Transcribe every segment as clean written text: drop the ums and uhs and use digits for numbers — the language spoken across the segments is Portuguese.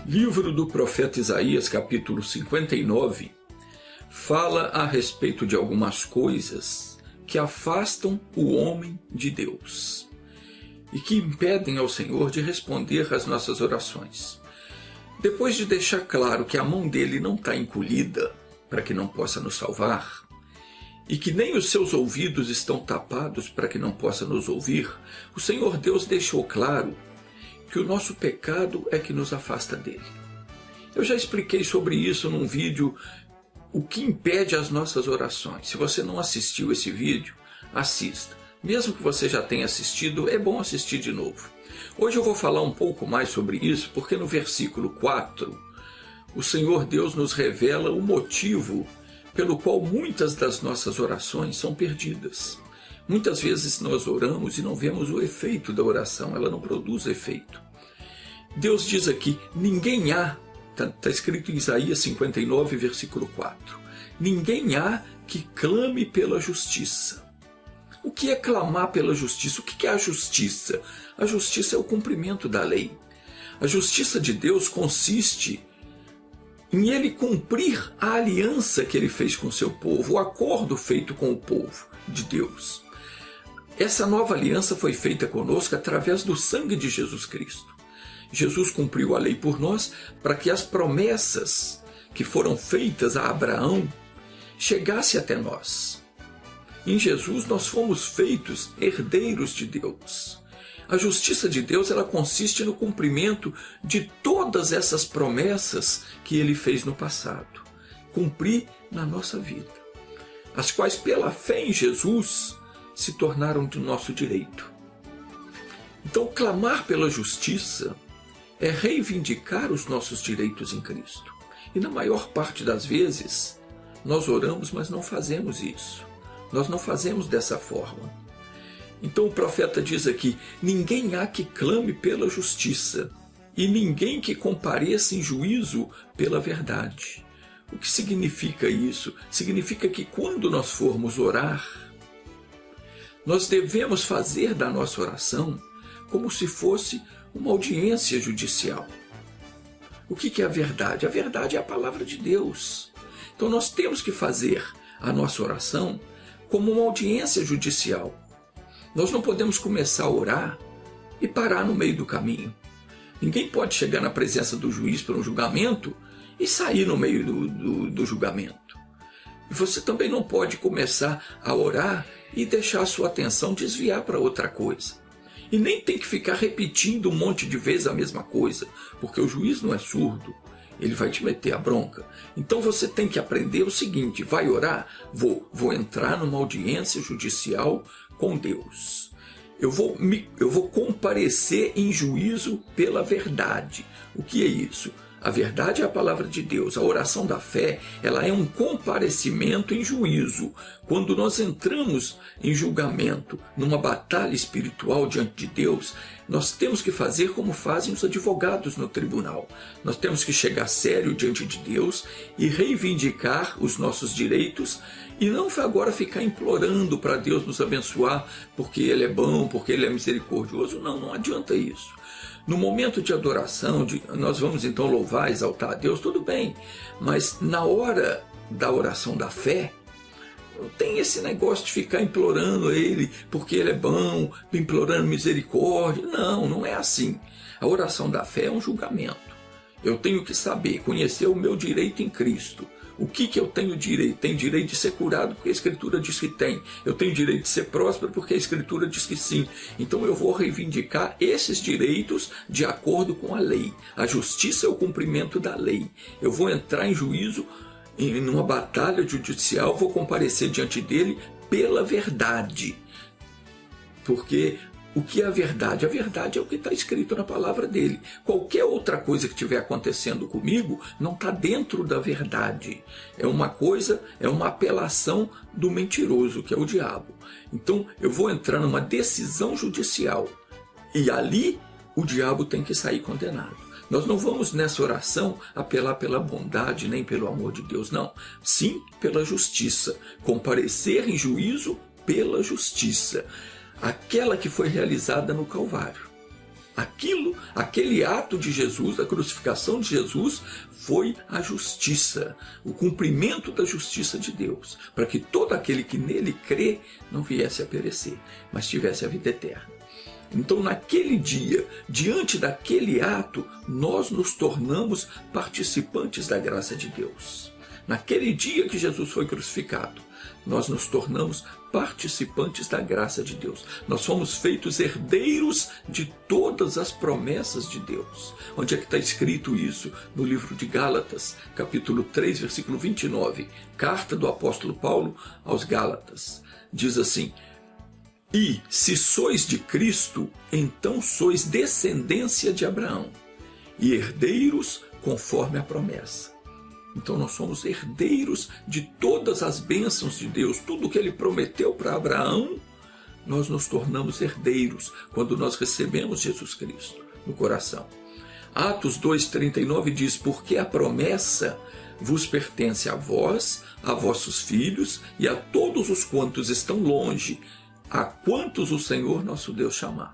Livro do profeta Isaías, capítulo 59, fala a respeito de algumas coisas que afastam o homem de Deus e que impedem ao Senhor de responder às nossas orações. Depois de deixar claro que a mão dele não está encolhida para que não possa nos salvar, e que nem os seus ouvidos estão tapados para que não possa nos ouvir, o Senhor Deus deixou claro que o nosso pecado é que nos afasta dele. Eu já expliquei sobre isso num vídeo, o que impede as nossas orações. Se você não assistiu esse vídeo, assista. Mesmo que você já tenha assistido, é bom assistir de novo. Hoje eu vou falar um pouco mais sobre isso, porque no versículo 4, o Senhor Deus nos revela o motivo pelo qual muitas das nossas orações são perdidas. Muitas vezes nós oramos e não vemos o efeito da oração, ela não produz efeito. Deus diz aqui, ninguém há, está escrito em Isaías 59, versículo 4, ninguém há que clame pela justiça. O que é clamar pela justiça? O que é a justiça? A justiça é o cumprimento da lei. A justiça de Deus consiste em ele cumprir a aliança que ele fez com o seu povo, o acordo feito com o povo de Deus. Essa nova aliança foi feita conosco através do sangue de Jesus Cristo. Jesus cumpriu a lei por nós para que as promessas que foram feitas a Abraão chegassem até nós. Em Jesus nós fomos feitos herdeiros de Deus. A justiça de Deus ela consiste no cumprimento de todas essas promessas que ele fez no passado. Cumprir na nossa vida. As quais pela fé em Jesus se tornaram de nosso direito. Então, clamar pela justiça é reivindicar os nossos direitos em Cristo. E na maior parte das vezes, nós oramos, mas não fazemos isso. Nós não fazemos dessa forma. Então o profeta diz aqui, ninguém há que clame pela justiça, e ninguém que compareça em juízo pela verdade. O que significa isso? Significa que quando nós formos orar, nós devemos fazer da nossa oração como se fosse uma audiência judicial. O que é a verdade? A verdade é a palavra de Deus. Então nós temos que fazer a nossa oração como uma audiência judicial. Nós não podemos começar a orar e parar no meio do caminho. Ninguém pode chegar na presença do juiz para um julgamento e sair no meio do julgamento. E você também não pode começar a orar e deixar a sua atenção desviar para outra coisa. E nem tem que ficar repetindo um monte de vezes a mesma coisa, porque o juiz não é surdo, ele vai te meter a bronca. Então você tem que aprender o seguinte, vai orar? Vou entrar numa audiência judicial com Deus. Eu vou comparecer em juízo pela verdade. O que é isso? A verdade é a palavra de Deus. A oração da fé, ela é um comparecimento em juízo. Quando nós entramos em julgamento, numa batalha espiritual diante de Deus, nós temos que fazer como fazem os advogados no tribunal. Nós temos que chegar sério diante de Deus e reivindicar os nossos direitos e não agora ficar implorando para Deus nos abençoar porque Ele é bom, porque Ele é misericordioso. Não adianta isso. No momento de adoração, nós vamos então louvar, exaltar a Deus, tudo bem. Mas na hora da oração da fé, não tem esse negócio de ficar implorando a Ele porque Ele é bom, implorando misericórdia. Não é assim. A oração da fé é um julgamento. Eu tenho que saber, conhecer o meu direito em Cristo. O que eu tenho direito? Tenho direito de ser curado porque a Escritura diz que tem. Eu tenho direito de ser próspero porque a Escritura diz que sim. Então eu vou reivindicar esses direitos de acordo com a lei. A justiça é o cumprimento da lei. Eu vou entrar em juízo, numa batalha judicial, vou comparecer diante dele pela verdade. Porque o que é a verdade? A verdade é o que está escrito na palavra dele. Qualquer outra coisa que estiver acontecendo comigo não está dentro da verdade. É uma apelação do mentiroso, que é o diabo. Então eu vou entrar numa decisão judicial e ali o diabo tem que sair condenado. Nós não vamos nessa oração apelar pela bondade nem pelo amor de Deus, não. Sim, pela justiça. Comparecer em juízo pela justiça, aquela que foi realizada no Calvário. Aquele ato de Jesus, a crucificação de Jesus, foi a justiça, o cumprimento da justiça de Deus, para que todo aquele que nele crê não viesse a perecer, mas tivesse a vida eterna. Então, naquele dia, diante daquele ato, nós nos tornamos participantes da graça de Deus. Naquele dia que Jesus foi crucificado, nós nos tornamos participantes da graça de Deus. Nós fomos feitos herdeiros de todas as promessas de Deus. Onde é que está escrito isso? No livro de Gálatas, capítulo 3, versículo 29. Carta do apóstolo Paulo aos Gálatas. Diz assim: e se sois de Cristo, então sois descendência de Abraão e herdeiros conforme a promessa. Então nós somos herdeiros de todas as bênçãos de Deus. Tudo que ele prometeu para Abraão, nós nos tornamos herdeiros quando nós recebemos Jesus Cristo no coração. Atos 2,39 diz: porque a promessa vos pertence a vós, a vossos filhos e a todos os quantos estão longe, a quantos o Senhor nosso Deus chamar.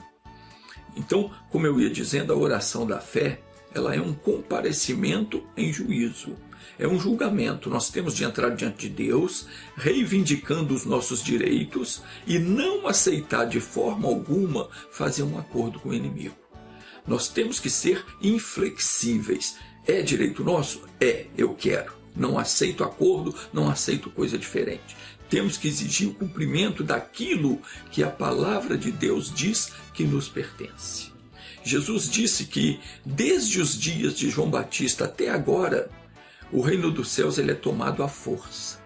Então, como eu ia dizendo, a oração da fé, ela é um comparecimento em juízo. É um julgamento. Nós temos de entrar diante de Deus, reivindicando os nossos direitos e não aceitar de forma alguma fazer um acordo com o inimigo. Nós temos que ser inflexíveis. É direito nosso? É, eu quero. Não aceito acordo, não aceito coisa diferente. Temos que exigir o cumprimento daquilo que a palavra de Deus diz que nos pertence. Jesus disse que desde os dias de João Batista até agora, o reino dos céus ele é tomado à força.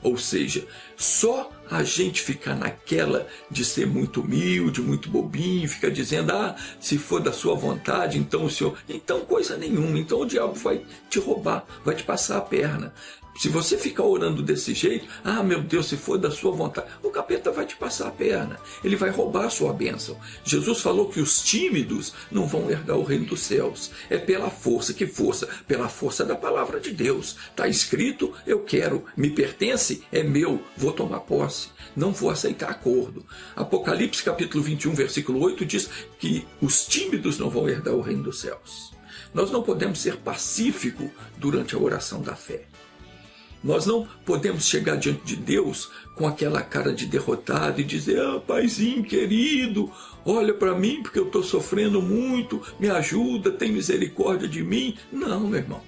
Ou seja, só a gente ficar naquela de ser muito humilde, muito bobinho, fica dizendo: se for da sua vontade, então o Senhor... Então coisa nenhuma, então o diabo vai te roubar, vai te passar a perna. Se você ficar orando desse jeito, meu Deus, se for da sua vontade, o capeta vai te passar a perna, ele vai roubar a sua bênção. Jesus falou que os tímidos não vão herdar o reino dos céus. É pela força. Que força? Pela força da palavra de Deus. Está escrito: eu quero, me pertence, é meu, vou tomar posse, não vou aceitar acordo. Apocalipse capítulo 21, versículo 8 diz que os tímidos não vão herdar o reino dos céus. Nós não podemos ser pacíficos durante a oração da fé. Nós não podemos chegar diante de Deus com aquela cara de derrotado e dizer: paizinho querido, olha para mim porque eu estou sofrendo muito, me ajuda, tem misericórdia de mim. Não, meu irmão,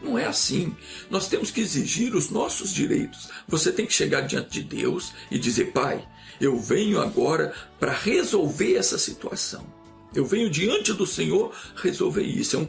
não é assim. Nós temos que exigir os nossos direitos. Você tem que chegar diante de Deus e dizer: Pai, eu venho agora para resolver essa situação. Eu venho diante do Senhor resolver isso.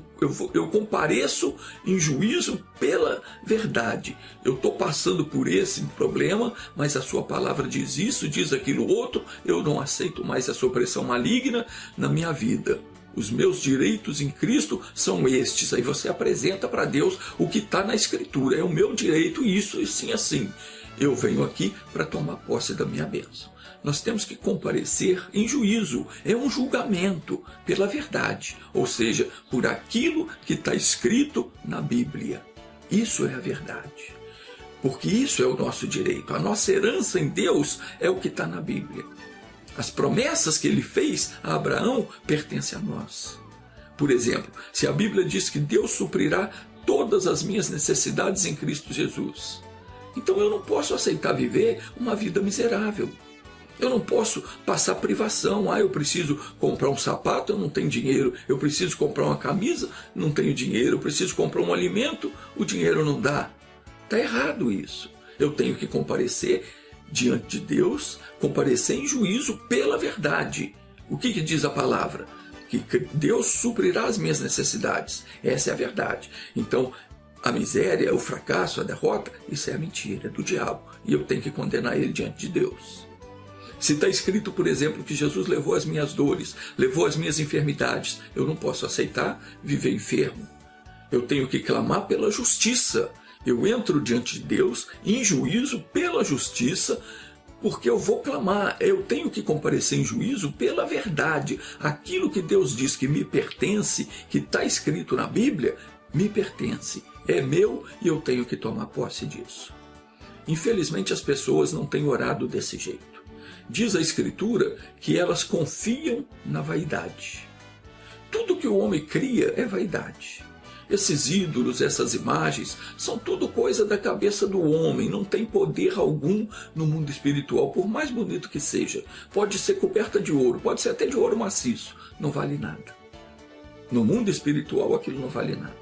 Eu compareço em juízo pela verdade. Eu estou passando por esse problema, mas a sua palavra diz isso, diz aquilo outro. Eu não aceito mais essa opressão maligna na minha vida. Os meus direitos em Cristo são estes. Aí você apresenta para Deus o que está na Escritura. É o meu direito, isso e sim assim. Eu venho aqui para tomar posse da minha bênção. Nós temos que comparecer em juízo, é um julgamento pela verdade, ou seja, por aquilo que está escrito na Bíblia. Isso é a verdade, porque isso é o nosso direito, a nossa herança em Deus é o que está na Bíblia. As promessas que ele fez a Abraão pertencem a nós. Por exemplo, se a Bíblia diz que Deus suprirá todas as minhas necessidades em Cristo Jesus, então eu não posso aceitar viver uma vida miserável. Eu não posso passar privação. Eu preciso comprar um sapato, eu não tenho dinheiro. Eu preciso comprar uma camisa, não tenho dinheiro. Eu preciso comprar um alimento, o dinheiro não dá. Está errado isso. Eu tenho que comparecer diante de Deus, comparecer em juízo pela verdade. O que diz a palavra? Que Deus suprirá as minhas necessidades. Essa é a verdade. Então, a miséria, o fracasso, a derrota, isso é a mentira, é do diabo. E eu tenho que condenar ele diante de Deus. Se está escrito, por exemplo, que Jesus levou as minhas dores, levou as minhas enfermidades, eu não posso aceitar viver enfermo. Eu tenho que clamar pela justiça. Eu entro diante de Deus em juízo pela justiça, porque eu vou clamar. Eu tenho que comparecer em juízo pela verdade. Aquilo que Deus diz que me pertence, que está escrito na Bíblia, me pertence. É meu e eu tenho que tomar posse disso. Infelizmente as pessoas não têm orado desse jeito. Diz a Escritura que elas confiam na vaidade. Tudo que o homem cria é vaidade. Esses ídolos, essas imagens, são tudo coisa da cabeça do homem, não tem poder algum no mundo espiritual, por mais bonito que seja. Pode ser coberta de ouro, pode ser até de ouro maciço, não vale nada. No mundo espiritual aquilo não vale nada.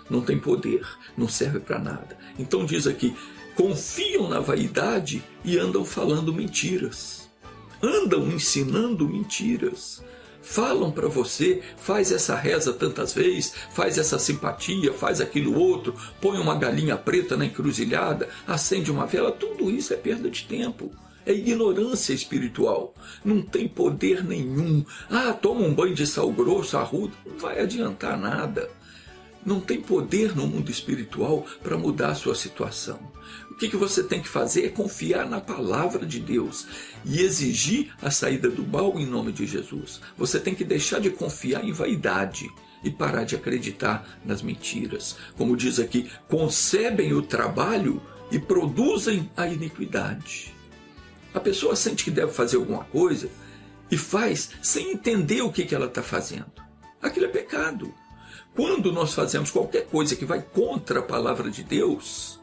Não tem poder, não serve para nada. Então diz aqui, confiam na vaidade e andam falando mentiras. Andam ensinando mentiras. Falam para você, faz essa reza tantas vezes, faz essa simpatia, faz aquilo outro, põe uma galinha preta na encruzilhada, acende uma vela, tudo isso é perda de tempo. É ignorância espiritual, não tem poder nenhum. Toma um banho de sal grosso, arruda, não vai adiantar nada. Não tem poder no mundo espiritual para mudar a sua situação. O que você tem que fazer é confiar na palavra de Deus e exigir a saída do mal em nome de Jesus. Você tem que deixar de confiar em vaidade e parar de acreditar nas mentiras. Como diz aqui, concebem o trabalho e produzem a iniquidade. A pessoa sente que deve fazer alguma coisa e faz sem entender o que ela está fazendo. Aquilo é pecado. Quando nós fazemos qualquer coisa que vai contra a palavra de Deus,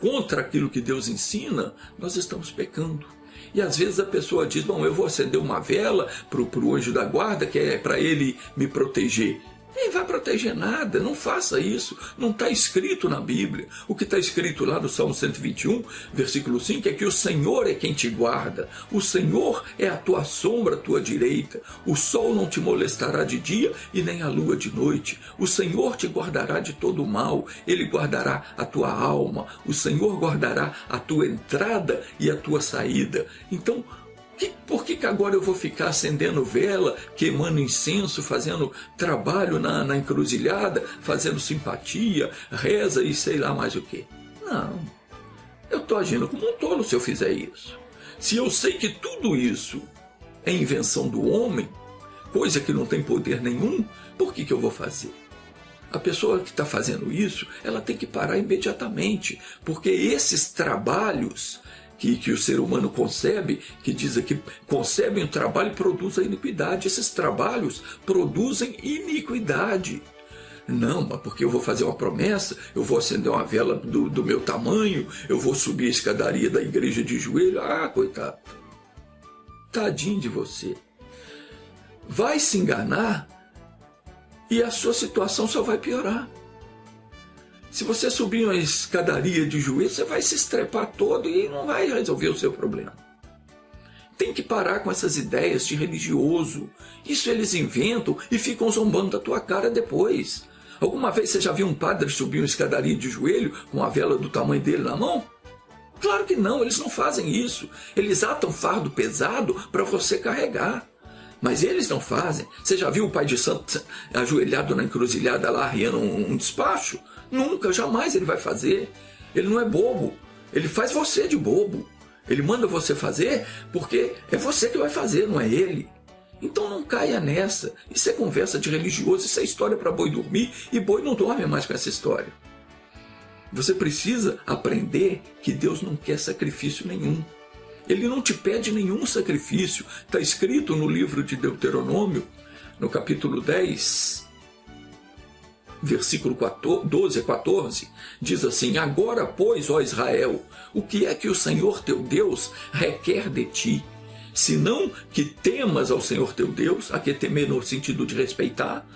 contra aquilo que Deus ensina, nós estamos pecando. E às vezes a pessoa diz, bom, eu vou acender uma vela para o anjo da guarda, que é para ele me proteger. Nem vai proteger nada, não faça isso, não está escrito na Bíblia. O que está escrito lá no Salmo 121, versículo 5, é que o Senhor é quem te guarda, o Senhor é a tua sombra à tua direita, o sol não te molestará de dia e nem a lua de noite, o Senhor te guardará de todo o mal, Ele guardará a tua alma, o Senhor guardará a tua entrada e a tua saída. Então, por que agora eu vou ficar acendendo vela, queimando incenso, fazendo trabalho na encruzilhada, fazendo simpatia, reza e sei lá mais o que? Não, eu estou agindo como um tolo se eu fizer isso. Se eu sei que tudo isso é invenção do homem, coisa que não tem poder nenhum, por que eu vou fazer? A pessoa que está fazendo isso, ela tem que parar imediatamente, porque esses trabalhos que o ser humano concebe, que diz aqui, concebem o trabalho e produzem a iniquidade. Esses trabalhos produzem iniquidade. Não, mas porque eu vou fazer uma promessa, eu vou acender uma vela do meu tamanho, eu vou subir a escadaria da igreja de joelho. Coitado, tadinho de você. Vai se enganar e a sua situação só vai piorar. Se você subir uma escadaria de joelho, você vai se estrepar todo e não vai resolver o seu problema. Tem que parar com essas ideias de religioso. Isso eles inventam e ficam zombando da tua cara depois. Alguma vez você já viu um padre subir uma escadaria de joelho com a vela do tamanho dele na mão? Claro que não, eles não fazem isso. Eles atam fardo pesado para você carregar. Mas eles não fazem. Você já viu o pai de santo ajoelhado na encruzilhada lá, arriando um despacho? Nunca, jamais ele vai fazer. Ele não é bobo. Ele faz você de bobo. Ele manda você fazer porque é você que vai fazer, não é ele. Então não caia nessa. Isso é conversa de religioso, isso é história para boi dormir e boi não dorme mais com essa história. Você precisa aprender que Deus não quer sacrifício nenhum. Ele não te pede nenhum sacrifício. Está escrito no livro de Deuteronômio, no capítulo 10, versículo 12 a 14, diz assim: agora, pois, ó Israel, o que é que o Senhor teu Deus requer de ti? Senão que temas ao Senhor teu Deus, a que temer no sentido de respeitar,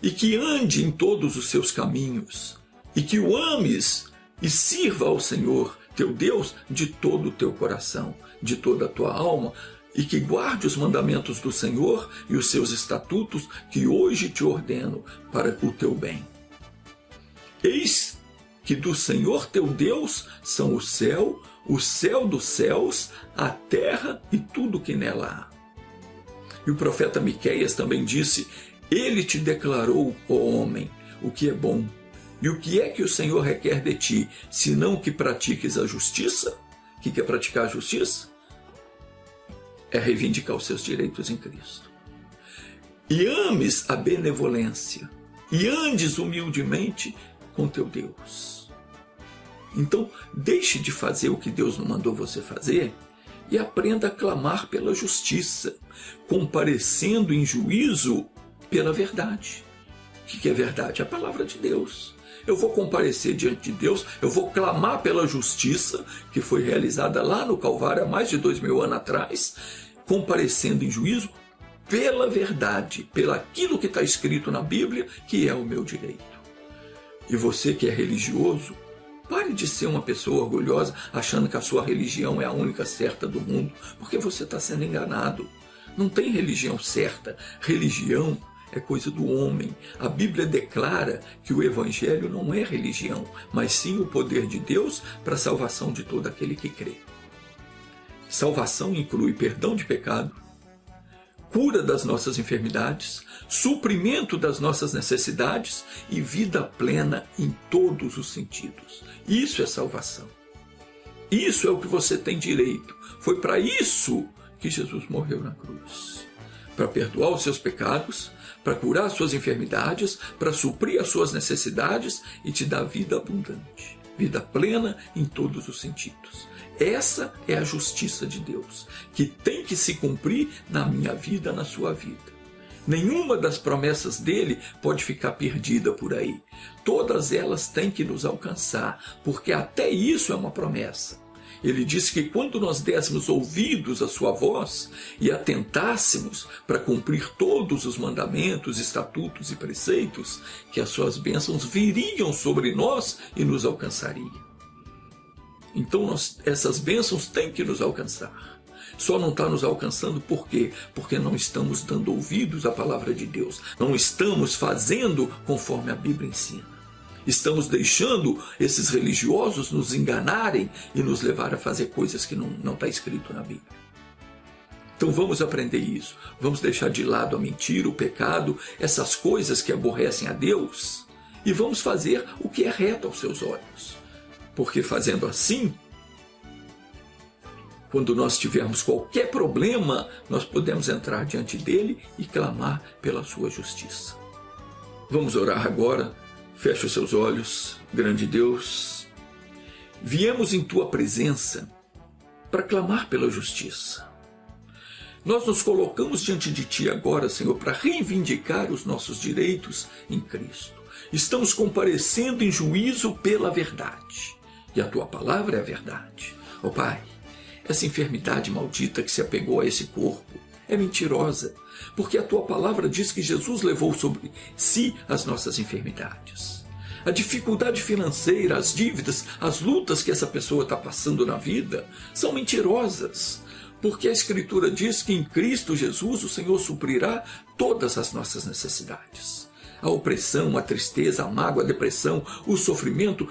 e que ande em todos os seus caminhos, e que o ames e sirva ao Senhor teu Deus de todo o teu coração, de toda a tua alma, e que guarde os mandamentos do Senhor e os seus estatutos que hoje te ordeno para o teu bem. Eis que do Senhor teu Deus são o céu dos céus, a terra e tudo que nela há. E o profeta Miqueias também disse: ele te declarou, ó homem, o que é bom. E o que é que o Senhor requer de ti, senão que pratiques a justiça? O que é praticar a justiça? É reivindicar os seus direitos em Cristo. E ames a benevolência, e andes humildemente com teu Deus. Então, deixe de fazer o que Deus não mandou você fazer e aprenda a clamar pela justiça, comparecendo em juízo pela verdade. O que é verdade? A palavra de Deus. Eu vou comparecer diante de Deus, eu vou clamar pela justiça que foi realizada lá no Calvário há mais de 2000 anos atrás, comparecendo em juízo pela verdade, pelo aquilo que está escrito na Bíblia, que é o meu direito. E você que é religioso, pare de ser uma pessoa orgulhosa, achando que a sua religião é a única certa do mundo, porque você está sendo enganado. Não tem religião certa. Religião é coisa do homem. A Bíblia declara que o Evangelho não é religião, mas sim o poder de Deus para a salvação de todo aquele que crê. Salvação inclui perdão de pecado, cura das nossas enfermidades, suprimento das nossas necessidades e vida plena em todos os sentidos. Isso é salvação. Isso é o que você tem direito. Foi para isso que Jesus morreu na cruz. Para perdoar os seus pecados, para curar as suas enfermidades, para suprir as suas necessidades e te dar vida abundante, vida plena em todos os sentidos. Essa é a justiça de Deus, que tem que se cumprir na minha vida, na sua vida. Nenhuma das promessas dele pode ficar perdida por aí. Todas elas têm que nos alcançar, porque até isso é uma promessa. Ele disse que quando nós dessemos ouvidos à sua voz e atentássemos para cumprir todos os mandamentos, estatutos e preceitos, que as suas bênçãos viriam sobre nós e nos alcançariam. Então essas bênçãos têm que nos alcançar. Só não está nos alcançando por quê? Porque não estamos dando ouvidos à palavra de Deus. Não estamos fazendo conforme a Bíblia ensina. Estamos deixando esses religiosos nos enganarem e nos levar a fazer coisas que não está escrito na Bíblia. Então vamos aprender isso. Vamos deixar de lado a mentira, o pecado, essas coisas que aborrecem a Deus, e vamos fazer o que é reto aos seus olhos. Porque fazendo assim, quando nós tivermos qualquer problema, nós podemos entrar diante dele e clamar pela sua justiça. Vamos orar agora. Feche os seus olhos, grande Deus. Viemos em tua presença para clamar pela justiça. Nós nos colocamos diante de ti agora, Senhor, para reivindicar os nossos direitos em Cristo. Estamos comparecendo em juízo pela verdade. E a tua palavra é a verdade. Ó Pai, essa enfermidade maldita que se apegou a esse corpo é mentirosa, porque a tua palavra diz que Jesus levou sobre si as nossas enfermidades. A dificuldade financeira, as dívidas, as lutas que essa pessoa está passando na vida são mentirosas, porque a Escritura diz que em Cristo Jesus o Senhor suprirá todas as nossas necessidades. A opressão, a tristeza, a mágoa, a depressão, o sofrimento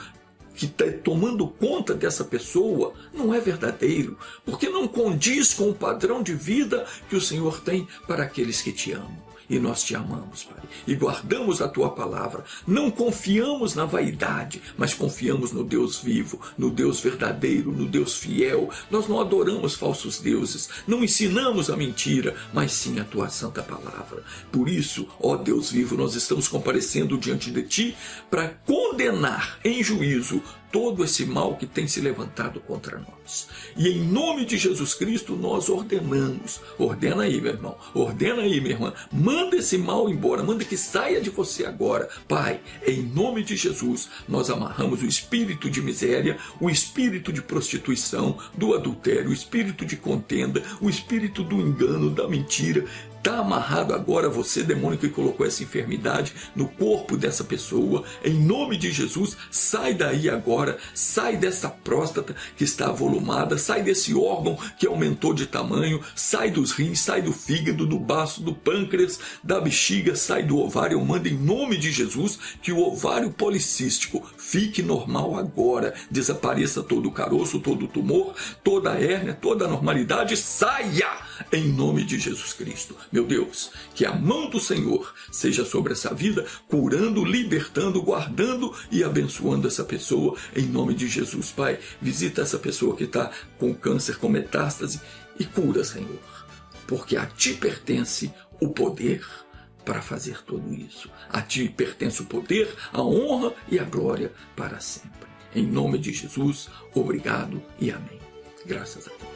que está tomando conta dessa pessoa não é verdadeiro, porque não condiz com o padrão de vida que o Senhor tem para aqueles que te amam. E nós te amamos, Pai, e guardamos a tua palavra. Não confiamos na vaidade, mas confiamos no Deus vivo, no Deus verdadeiro, no Deus fiel. Nós não adoramos falsos deuses, não ensinamos a mentira, mas sim a tua santa palavra. Por isso, ó Deus vivo, nós estamos comparecendo diante de ti para condenar em juízo todo esse mal que tem se levantado contra nós. E em nome de Jesus Cristo nós ordenamos. Ordena aí, meu irmão. Ordena aí, minha irmã. Manda esse mal embora. Manda que saia de você agora. Pai, em nome de Jesus, nós amarramos o espírito de miséria, o espírito de prostituição, do adultério, o espírito de contenda, o espírito do engano, da mentira. Está amarrado agora você, demônio que colocou essa enfermidade no corpo dessa pessoa. Em nome de Jesus, sai daí agora. Sai dessa próstata que está avolumada. Sai desse órgão que aumentou de tamanho. Sai dos rins, sai do fígado, do baço, do pâncreas, da bexiga. Sai do ovário. Eu mando em nome de Jesus que o ovário policístico fique normal agora. Desapareça todo o caroço, todo o tumor, toda a hérnia, toda a normalidade. Saia em nome de Jesus Cristo. Meu Deus, que a mão do Senhor seja sobre essa vida, curando, libertando, guardando e abençoando essa pessoa, em nome de Jesus. Pai, visita essa pessoa que está com câncer, com metástase, e cura, Senhor, porque a ti pertence o poder para fazer tudo isso. A ti pertence o poder, a honra e a glória para sempre. Em nome de Jesus, obrigado e amém. Graças a Deus.